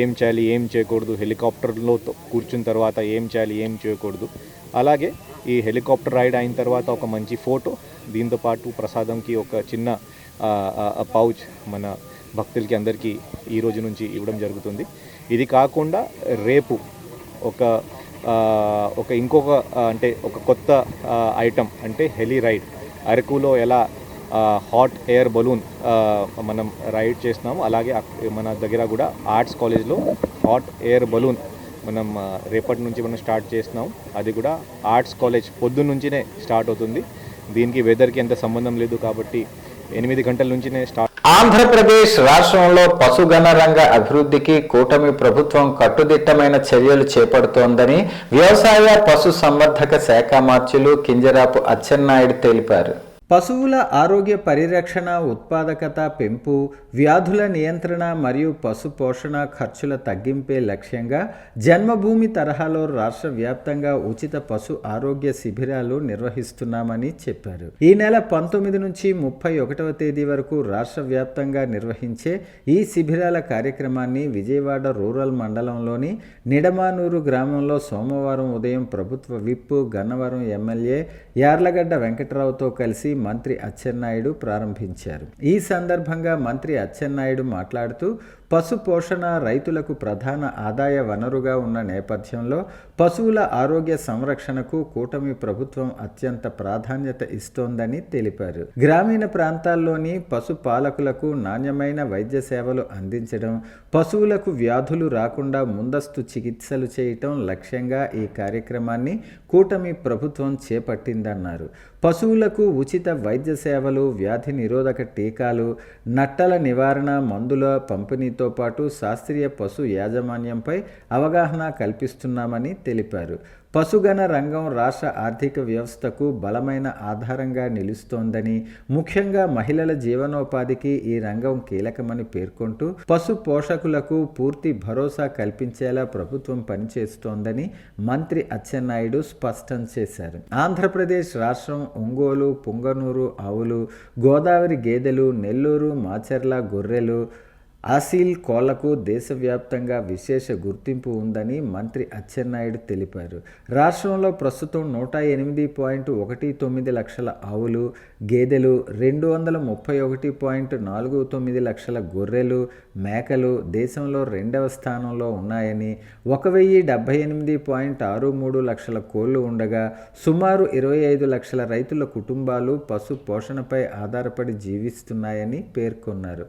ఏం చేయాలి, ఏం చేయకూడదు, హెలికాప్టర్లో కూర్చున్న తర్వాత ఏం చేయాలి, ఏం చేయకూడదు, అలాగే ఈ హెలికాప్టర్ రైడ్ అయిన తర్వాత ఒక మంచి ఫోటో, దీంతోపాటు ప్రసాదంకి ఒక చిన్న పౌచ్ మన భక్తులకి అందరికీ ఈ రోజు నుంచి ఇవ్వడం జరుగుతుంది. ఇది కాకుండా రేపు ఇంకొక అంటే ఒక కొత్త ఐటమ్ అంటే హెలి రైడ్, అరకులో ఎలా హాట్ ఎయిర్ బలూన్ మనం రైడ్ చేస్తున్నాము, అలాగే మన దగ్గర కూడా ఆర్ట్స్ కాలేజ్లో హాట్ ఎయిర్ బలూన్ మనం రేపటి నుంచి మనం స్టార్ట్ చేస్తున్నాం. అది కూడా ఆర్ట్స్ కాలేజ్ పొద్దున్న నుంచినే స్టార్ట్ అవుతుంది. దీనికి వెదర్కి ఎంత సంబంధం లేదు కాబట్టి 8 గంటల నుంచినే స్టార్ట్. ఆంధ్రప్రదేశ్ రాష్ట్రంలో పశుగణ రంగ అభివృద్ధికి కూటమి ప్రభుత్వం కట్టుదిట్టమైన చర్యలు చేపడుతోందని వ్యవసాయ పశు సంవర్ధక శాఖ మార్చులు కింజరాపు అచ్చెన్నాయుడు తెలిపారు. పశువుల ఆరోగ్య పరిరక్షణ, ఉత్పాదకత పెంపు, వ్యాధుల నియంత్రణ మరియు పశు పోషణ ఖర్చుల తగ్గింపే లక్ష్యంగా జన్మభూమి తరహాలో రాష్ట్ర వ్యాప్తంగా ఉచిత పశు ఆరోగ్య శిబిరాలు నిర్వహిస్తున్నామని చెప్పారు. ఈ నెల 19 నుంచి 31వ తేదీ వరకు రాష్ట్ర వ్యాప్తంగా నిర్వహించే ఈ శిబిరాల కార్యక్రమాన్ని విజయవాడ రూరల్ మండలంలోని నిడమానూరు గ్రామంలో సోమవారం ఉదయం ప్రభుత్వ విప్, గన్నవరం ఎమ్మెల్యే యార్లగడ్డ వెంకటరావుతో కలిసి మంత్రి అచ్చెన్నాయుడు ప్రారంభించారు. ఈ సందర్భంగా మంత్రి అచ్చెన్నాయుడు మాట్లాడుతూ పశు పోషణ రైతులకు ప్రధాన ఆదాయ వనరుగా ఉన్న నేపథ్యంలో పశువుల ఆరోగ్య సంరక్షణకు కూటమి ప్రభుత్వం అత్యంత ప్రాధాన్యత ఇస్తోందని తెలిపారు. గ్రామీణ ప్రాంతాల్లోని పశు పాలకులకు నాణ్యమైన వైద్య సేవలు అందించడం, పశువులకు వ్యాధులు రాకుండా ముందస్తు చికిత్సలు చేయటం లక్ష్యంగా ఈ కార్యక్రమాన్ని కూటమి ప్రభుత్వం చేపట్టిందన్నారు. పశువులకు ఉచిత వైద్య సేవలు, వ్యాధి నిరోధక టీకాలు, నట్టల నివారణ మందుల పంపిణీతో పాటు శాస్త్రీయ పశు యాజమాన్యంపై అవగాహన కల్పిస్తున్నామని తెలిపారు. పశుగణ రంగం రాష్ట్ర ఆర్థిక వ్యవస్థకు బలమైన ఆధారంగా నిలుస్తోందని, ముఖ్యంగా మహిళల జీవనోపాధికి ఈ రంగం కీలకమని పేర్కొంటూ పశు పోషకులకు పూర్తి భరోసా కల్పించేలా ప్రభుత్వం పనిచేస్తోందని మంత్రి అచ్చెన్నాయుడు స్పష్టం చేశారు. ఆంధ్రప్రదేశ్ రాష్ట్రం ఒంగోలు, పుంగనూరు ఆవులు, గోదావరి గేదెలు, నెల్లూరు మాచర్ల గొర్రెలు, ఆసీల్ కోళ్లకు దేశవ్యాప్తంగా విశేష గుర్తింపు ఉందని మంత్రి అచ్చెన్నాయుడు తెలిపారు. రాష్ట్రంలో ప్రస్తుతం 108.19 లక్షల ఆవులు, గేదెలు, 231.49 లక్షల గొర్రెలు, మేకలు దేశంలో 2వ స్థానంలో ఉన్నాయని, 1078.63 లక్షల కోళ్లు ఉండగా సుమారు 25 లక్షల రైతుల కుటుంబాలు పశు పోషణపై ఆధారపడి జీవిస్తున్నాయని పేర్కొన్నారు.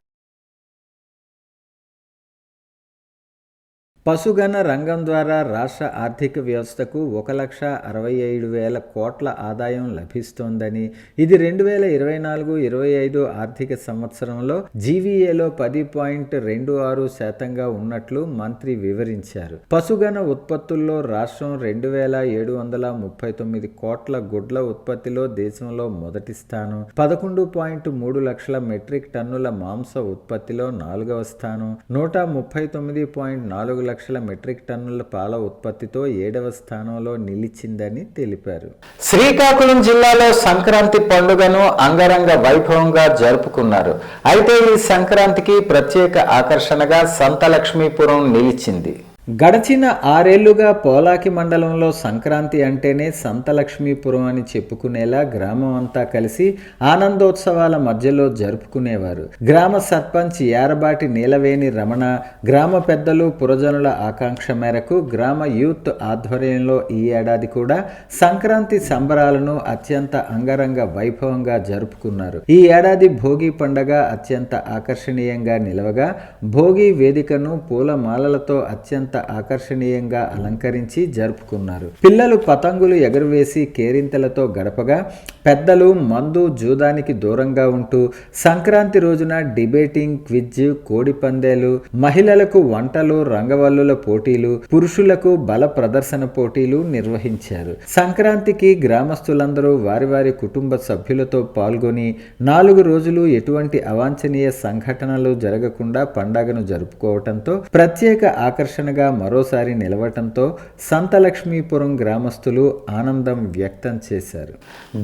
పశుగణ రంగం ద్వారా రాష్ట్ర ఆర్థిక వ్యవస్థకు 1,67,000 కోట్ల ఆదాయం లభిస్తోందని, ఇది 2024-25 ఆర్థిక సంవత్సరంలో జీవీఏలో 10.26% ఉన్నట్లు మంత్రి వివరించారు. పశుగణ ఉత్పత్తుల్లో రాష్ట్రం 2,739 కోట్ల గుడ్ల ఉత్పత్తిలో దేశంలో మొదటి స్థానం, 11.3 లక్షల మెట్రిక్ టన్నుల మాంస ఉత్పత్తిలో 4వ స్థానం, 139.4 లక్షల మెట్రిక్ టన్నుల పాల ఉత్పత్తితో 7వ స్థానంలో నిలిచిందని తెలిపారు. శ్రీకాకుళం జిల్లాలో సంక్రాంతి పండుగను అంగరంగ వైభవంగా జరుపుకున్నారు. అయితే ఈ సంక్రాంతికి ప్రత్యేక ఆకర్షణగా సంతలక్ష్మీపురం నిలిచింది. గడచిన 6 ఏళ్లుగా పోలాకి మండలంలో సంక్రాంతి అంటేనే సంతలక్ష్మీపురం అని చెప్పుకునేలా గ్రామం అంతా కలిసి ఆనందోత్సవాల మధ్యలో జరుపుకునేవారు. గ్రామ సర్పంచ్ యారబాటి నీలవేణి రమణ, గ్రామ పెద్దలు, పురజనుల ఆకాంక్ష మేరకు గ్రామ యూత్ ఆధ్వర్యంలో ఈ ఏడాది కూడా సంక్రాంతి సంబరాలను అత్యంత అంగరంగ వైభవంగా జరుపుకున్నారు. ఈ ఏడాది భోగి పండగ అత్యంత ఆకర్షణీయంగా నిలవగా భోగి వేదికను పూల మాలలతో అత్యంత ఆకర్షణీయంగా అలంకరించి జరుపుకున్నారు. పిల్లలు పతంగులు ఎగురవేసి కేరింతలతో గడపగా పెద్దలు మందు జూదానికి దూరంగా ఉంటూ సంక్రాంతి రోజున డిబేటింగ్, క్విజ్, కోడి పందేలు, మహిళలకు వంటలు, రంగవల్లుల పోటీలు, పురుషులకు బల ప్రదర్శన పోటీలు నిర్వహించారు. సంక్రాంతికి గ్రామస్తులందరూ వారి వారి కుటుంబ సభ్యులతో పాల్గొని 4 రోజులు ఎటువంటి అవాంఛనీయ సంఘటనలు జరగకుండా పండగను జరుపుకోవటంతో ప్రత్యేక ఆకర్షణగా మరోసారి నిలవటంతో సంతలక్ష్మీపురం గ్రామస్తులు ఆనందం వ్యక్తం చేశారు.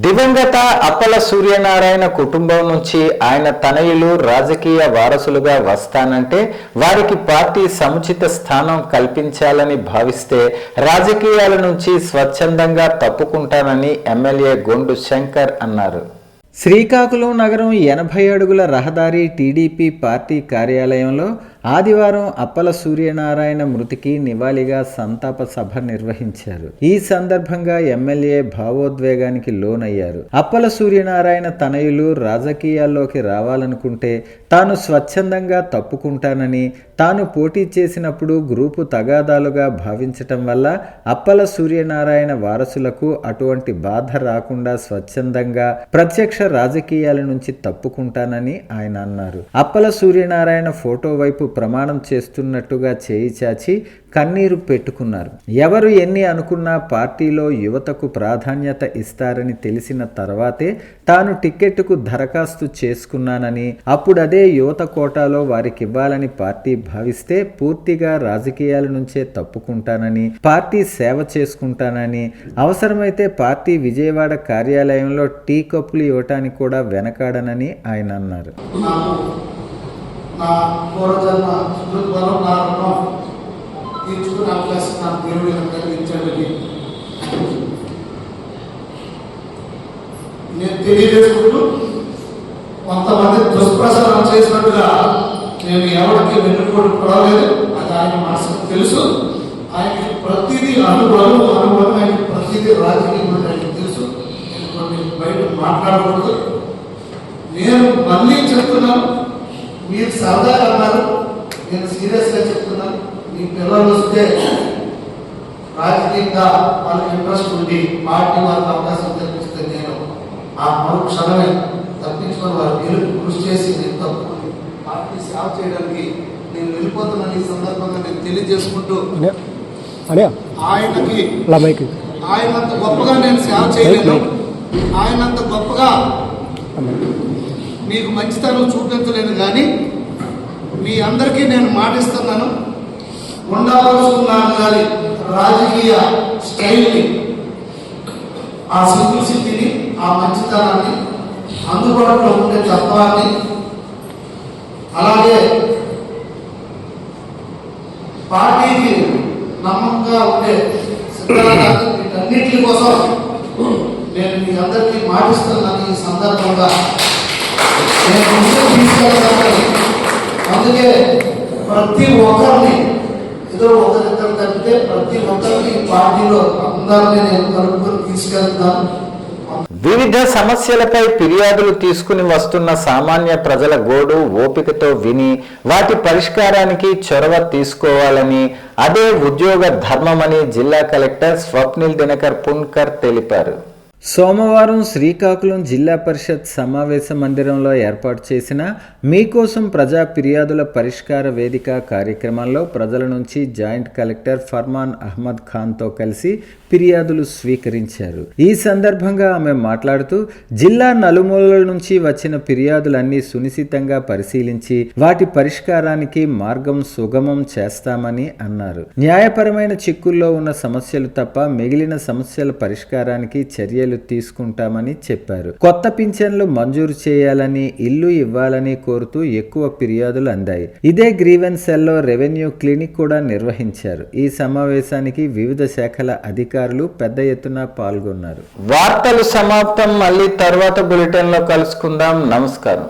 దివంగత అప్పల సూర్యనారాయణ కుటుంబం నుంచి ఆయన తనయులు రాజకీయ వారసులుగా వస్తానంటే వారికి పార్టీ సముచిత స్థానం కల్పించాలని భావిస్తే రాజకీయాల నుంచి స్వచ్ఛందంగా తప్పుకుంటానని ఎమ్మెల్యే గొండు శంకర్ అన్నారు. శ్రీకాకుళం నగరం 80 అడుగుల రహదారి టీడీపీ పార్టీ కార్యాలయంలో ఆదివారం అప్పల సూర్యనారాయణ మృతికి నివాళిగా సంతాప సభ నిర్వహించారు. ఈ సందర్భంగా ఎమ్మెల్యే భావోద్వేగానికి లోనయ్యారు. అప్పల సూర్యనారాయణ తనయులు రాజకీయాల్లోకి రావాలనుకుంటే తాను స్వచ్ఛందంగా తప్పుకుంటానని, తాను పోటీ చేసినప్పుడు గ్రూపు తగాదాలుగా భావించటం వల్ల అప్పల సూర్యనారాయణ వారసులకు అటువంటి బాధ రాకుండా స్వచ్ఛందంగా ప్రత్యక్ష రాజకీయాల నుంచి తప్పుకుంటానని ఆయన అన్నారు. అప్పల సూర్యనారాయణ ఫోటో వైపు ప్రమాణం చేస్తున్నట్టుగా చేయి చాచి కన్నీరు పెట్టుకున్నారు. ఎవరు ఎన్ని అనుకున్నా పార్టీలో యువతకు ప్రాధాన్యత ఇస్తారని తెలిసిన తర్వాతే తాను టిక్కెట్కు దరఖాస్తు చేసుకున్నానని, అప్పుడదే యువత కోటాలో వారికి ఇవ్వాలని పార్టీ భావిస్తే పూర్తిగా రాజకీయాల నుంచే తప్పుకుంటానని, పార్టీ సేవ చేసుకుంటానని, అవసరమైతే పార్టీ విజయవాడ కార్యాలయంలో టీ కప్పులు ఇవ్వటానికి కూడా వెనకాడనని ఆయన అన్నారు. తీర్చుకునే అవకాశం నాకు దేవుడు కలిగించాడని నేను తెలియజేసుకుంటూ, కొంతమంది దుష్ప్రచారం చేసినట్టుగా నేను ఎవరికి వెన్నుకోడు పడలేదు. అది ఆయన మనసుకు తెలుసు. ఆయనకి ప్రతిదీ అనుభవం ఆయనకి ప్రతిదీ రాజకీయం ఆయనకి తెలుసు. నేను కొన్ని బయట మాట్లాడకూడదు. నేను మళ్ళీ చెప్తున్నాను, మీరు సరదాగా అన్నారు, నేను సీరియస్గా చెప్తున్నాను. మీ పిల్లలు వస్తే రాజకీయంగా వాళ్ళకి ఇంట్రెస్ట్ ఉండి పార్టీ వాళ్ళకి అవకాశం కల్పిస్తే నేను ఆ మరుక్షణమే తప్పించుకొని వారి గెలుపు కృషి చేసి నేను తప్పుకొని పార్టీ సేవ చేయడానికి నేను వెళ్ళిపోతున్నాను. ఈ సందర్భంగా నేను తెలియజేసుకుంటూ, ఆయనంత గొప్పగా నేను సేవ చేయలేను, ఆయనంత గొప్పగా మీకు మంచితనం చూపించలేను. కానీ మీ అందరికీ నేను మాటిస్తున్నాను, ఉండవలసిన గారి రాజకీయ స్టైల్ని, ఆ సింప్లిసిటీని, ఆ మంచితనాన్ని, అందుబాటులో ఉండే తత్వాన్ని, అలాగే పార్టీకి నమ్మకంగా ఉండే సిద్ధాంతాన్ని, వీటన్నిటి కోసం నేను మీ అందరికీ మాటిస్తున్నాను. ఈ సందర్భంగా నేను ముందుకు తీసుకెళ్తానని, అందుకే ప్రతి ఒక్కరిని ఏదో ఒకరిద్దరు తప్పితే ప్రతి ఒక్కరిని పార్టీలో అందరినీ నేను కలుపుకొని తీసుకెళ్తాను. వివిధ సమస్యలపై ఫిర్యాదులు తీసుకుని వస్తున్న సామాన్య ప్రజల గోడు ఓపికతో విని వాటి పరిష్కారానికి చొరవ తీసుకోవాలని, అదే ఉద్యోగ ధర్మమని జిల్లా కలెక్టర్ స్వప్నిల్ దినకర్ పున్కర్ తెలిపారు. సోమవారం శ్రీకాకుళం జిల్లా పరిషత్ సమావేశ మందిరంలో ఏర్పాటు చేసిన మీకోసం ప్రజా ఫిర్యాదుల పరిష్కార వేదిక కార్యక్రమంలో ప్రజల నుంచి జాయింట్ కలెక్టర్ ఫర్మాన్ అహ్మద్ ఖాన్తో కలిసి ఫిర్యాదులు స్వీకరించారు. ఈ సందర్భంగా ఆమె మాట్లాడుతూ, జిల్లా నలుమూలల నుంచి వచ్చిన ఫిర్యాదులన్నీ సునిశితంగా పరిశీలించి వాటి పరిష్కారానికి మార్గం సుగమం చేస్తామని అన్నారు. న్యాయపరమైన చిక్కుల్లో ఉన్న సమస్యలు తప్ప మిగిలిన సమస్యల పరిష్కారానికి చర్యలు తీసుకుంటామని చెప్పారు. కొత్త పింఛన్లు మంజూరు చేయాలని, ఇల్లు ఇవ్వాలని కోరుతూ ఎక్కువ ఫిర్యాదులు అందాయి. ఇదే గ్రీవెన్స్ సెల్లో రెవెన్యూ క్లినిక్ కూడా నిర్వహించారు. ఈ సమావేశానికి వివిధ శాఖల అధికారులు పెద్ద ఎత్తున పాల్గొన్నారు. వార్తలు సమాప్తం. మళ్ళీ తర్వాత బులెటిన్ లో కలుసుకుందాం. నమస్కారం.